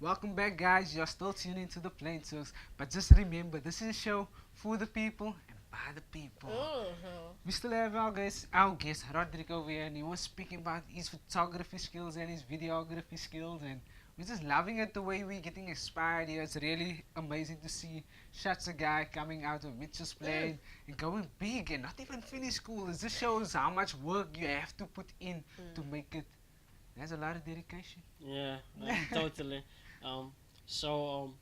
Welcome back, guys. You're still tuning into the Plain Talks, but just remember, this is a show for the people and by the people. We still have our guest Roderick over here, and he was speaking about his photography skills and his videography skills, and we're just loving it the way we're getting inspired here. It's really amazing to see such a guy coming out of Mitchell's Plain and going big and not even finish school. It just shows how much work you have to put in to make it. There's a lot of dedication. Yeah, totally. Um, so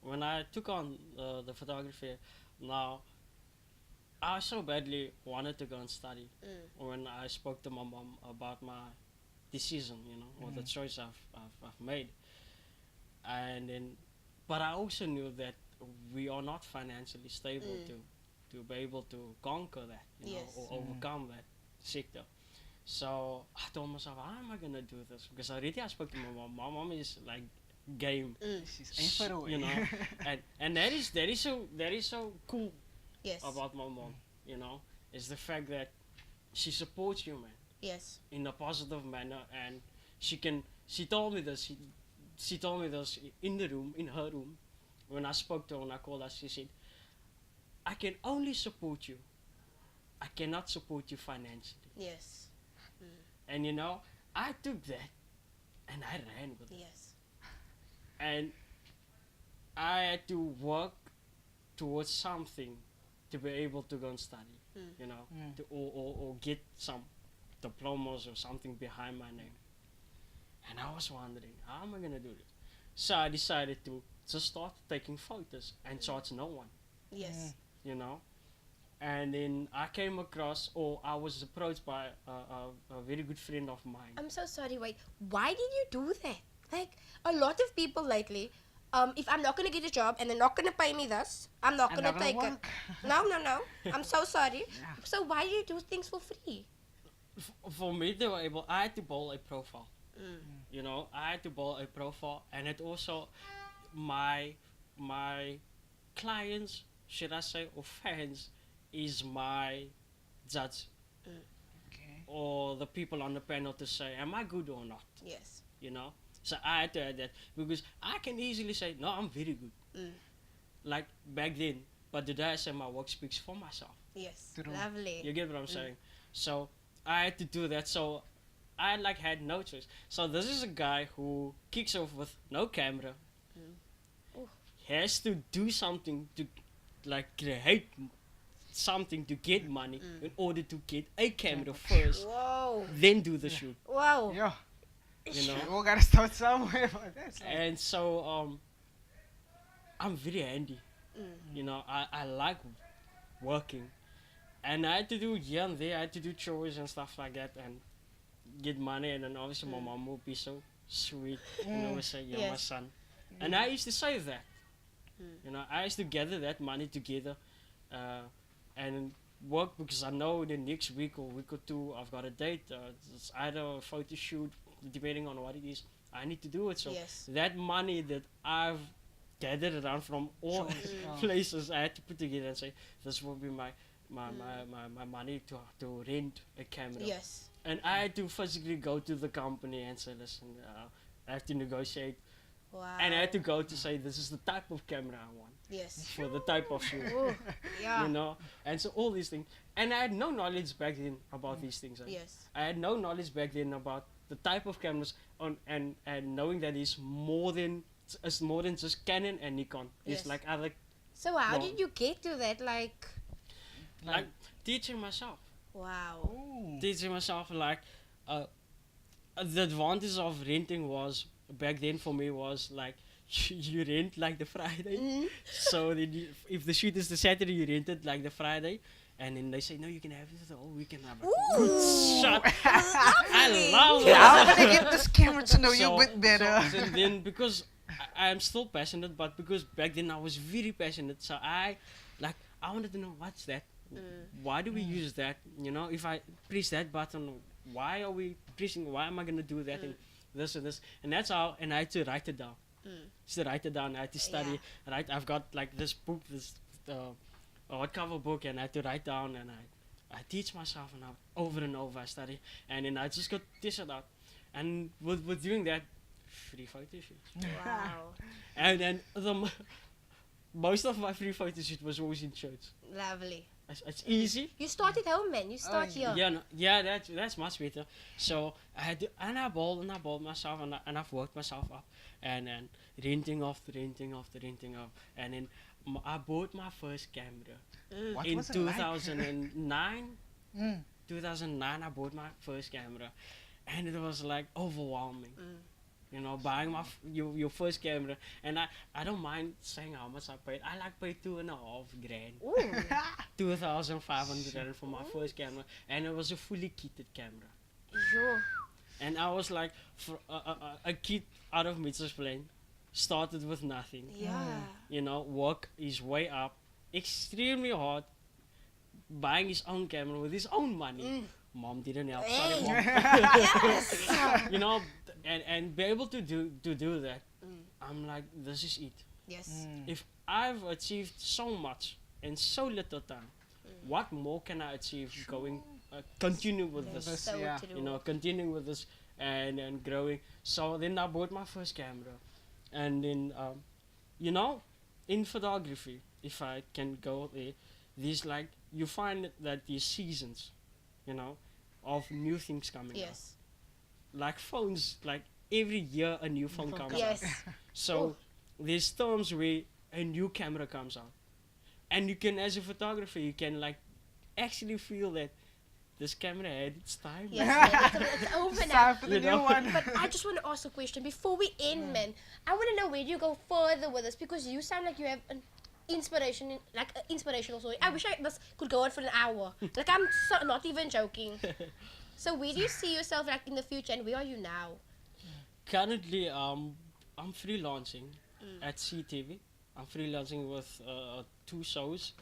when I took on the photography, now I so badly wanted to go and study. When I spoke to my mom about my decision, or the choice I've made, and then, but I also knew that we are not financially stable to be able to conquer that, or overcome that sector. So I told myself, how am I gonna do this? Because already I spoke to my mom. My mom is like game, She's ain't far away. and that is so cool Yes. about my mom. Is the fact that she supports you, man, Yes. in a positive manner, and She told me this. She told me this in her room, when I spoke to her and I called her. She said, "I can only support you. I cannot support you financially." Yes. And I took that and I ran with it. Yes. And I had to work towards something to be able to go and study, or get some diplomas or something behind my name. And I was wondering, how am I going to do this? So I decided to just start taking photos and charge no one, Yes. you know. And then I came across, or I was approached by a very good friend of mine. I'm so sorry. Wait. Why did you do that? Like a lot of people lately. If I'm not gonna get a job and they're not gonna pay me this, I'm not gonna take it. No. I'm so sorry. Yeah. So why do you do things for free? For me, they were able. I had to build a profile. I had to build a profile, and it also my clients, should I say, or fans, is my judge, Okay. or the people on the panel to say, am I good or not? Yes. So I had to add that, because I can easily say, no, I'm very good, like back then. But today I say my work speaks for myself. Yes. True. Lovely. You get what I'm saying? So I had to do that. So I had no choice. So this is a guy who kicks off with no camera. Ooh. He has to do something to create something to get money in order to get a camera first, Whoa. then do the shoot. Wow. Yeah. You know. We all gotta start somewhere, but that's like, And so I'm very handy. I like working, and I had to do here and there. I had to do chores and stuff like that, and get money. And then obviously my mom would be so sweet, would say, "You're my Yes. son," and I used to say that. I used to gather that money together, and work, because I know the next week or week or two I've got a date. It's either a photo shoot, depending on what it is. I need to do it. So Yes. that money that I've gathered around from all places, I had to put together and say, this will be my money to rent a camera. Yes. And I had to physically go to the company and say, listen, I have to negotiate. Wow. And I had to go to say, this is the type of camera I want Yes. for the type of shoot. Ooh. Yeah. And so all these things. And I had no knowledge back then about these things. Yes. I had no knowledge back then about the type of cameras and knowing that it's more than just Canon and Nikon. It's Yes. like other, So how No. did you get to that? Like, like teaching myself. wow. ooh. Teaching myself, like, the advantage of renting was, back then for me, was like, you rent like the Friday. So then if the shoot is the Saturday, you rent it like the Friday. And then they say, no, you can have it the whole weekend. I'm like, Ooh. shut. I love Yeah, that. I'm gonna get this camera to know you a So- bit better. So then, because I'm still passionate, but because back then I was very passionate, so I wanted to know, what's that? Why do we use that? If I press that button, why are we pressing? Why am I gonna do that? And this and this, and that's how. And I had to write it down. Just to write it down. I had to study. Right, I've got like this book, this hardcover book, and I had to write down, and I teach myself, and over and over I study, and then I just got this it out. And with doing that, free photo shoots. Wow. And then most of my free photo shoot was always in church. Lovely. It's easy. You start at home, man. You start here. Yeah, no, yeah, that's much better. So I had to, and I bought myself, and I've worked myself up, and then renting off, and then I bought my first camera What in was it like? 2009. Mm. 2009, I bought my first camera, and it was like overwhelming. You know, buying your first camera, and I don't mind saying how much I paid. I like paid $2,500, Ooh. 2,500 for my first camera, and it was a fully kitted camera. Sure. And I was like, for a kid out of Mitchell's Plain, started with nothing. Yeah. You know, work his way up, extremely hard, buying his own camera with his own money. Mom didn't help. Sorry, Mom. Yes. You know, and be able to do that. I'm like, this is it. Yes. If I've achieved so much in so little time, what more can I achieve going, continue with this? So Yeah. true. You know, continuing with this and growing. So then I bought my first camera, and then you know, in photography, if I can go there, these like you find that these seasons, you know, of new things coming out. Yes. Like phones, like every year a new phone comes out. Yes. So there's times where a new camera comes out, and you can, as a photographer, you can like actually feel that this camera had its time. Yes, man. It's over It's now. time for the You new know? one. But I just want to ask a question before we end, man. I want to know where do you go further with this, because you sound like you have an inspiration, like an inspirational story. I wish this could go on for an hour. Like I'm not even joking. So where do you see yourself like in the future, and where are you now? Currently, I'm freelancing at CTV. I'm freelancing with 2 shows,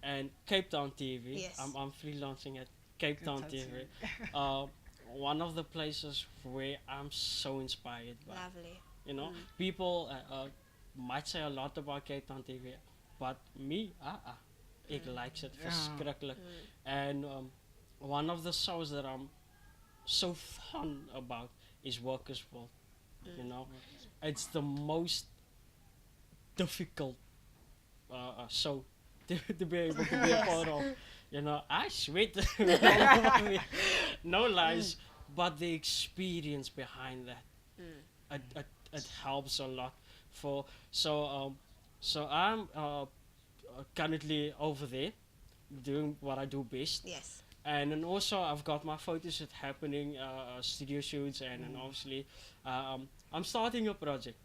and Cape Town TV. Yes. I'm freelancing at Cape Town TV. One of the places where I'm so inspired by. Lovely. You know, people might say a lot about Cape Town TV, but me, ik likes it verschrikkelijk. And one of the shows that I'm so fun about is Workers' World. You know, it's the most difficult show to be able to be a part of. You know, I sweat all over me. No lies, but the experience behind that, it helps a lot. So I'm currently over there doing what I do best. Yes. And then also I've got my photo shoot happening, studio shoots, and then obviously I'm starting a project,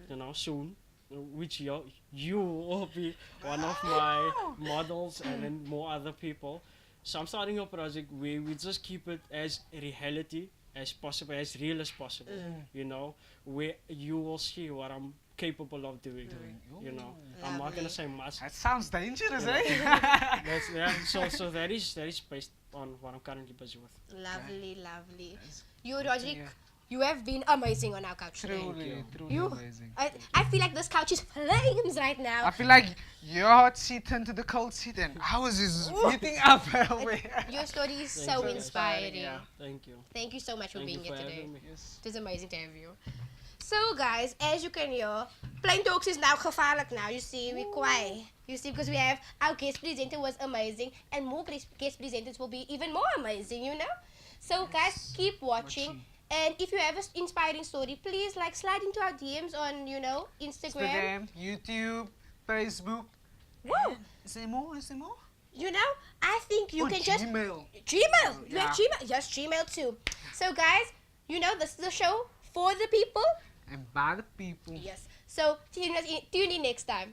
you know, soon, which you will be one of my models, and then more other people. So I'm starting a project where we just keep it as reality as possible, as real as possible, you know, where you will see what I'm capable of doing. You know, I'm not Lovely. gonna say much. That sounds dangerous, Yeah. eh? That's, yeah, so that is based on what I'm currently busy with. Lovely, lovely. That's You, good to Roderick, hear. you have been amazing on our couch today. Truly, truly You- amazing. I feel like this couch is flames right now. I feel like your hot seat turned to the cold seat and ours is heating up. Your story is Thank so you. inspiring. Yeah. Thank you. Thank you so much for Thank being you here for today. having me. Yes. It was amazing to have you. So guys, as you can hear, Plain Talks is now gevaarlijk now. You see, we're quiet. You see, because we have our guest presenter was amazing, and more guest presenters will be even more amazing, you know? So guys, keep watching. And if you have an inspiring story, please like slide into our DMs on, you know, Instagram. Instagram, YouTube, Facebook. Woo! Is there more? Is there more? You know, I think you Oh, can just Gmail. Gmail. You Yeah. have Gmail. Yes, Gmail too. So guys, you know this is the show for the people. And by the people. Yes. So tune in next time.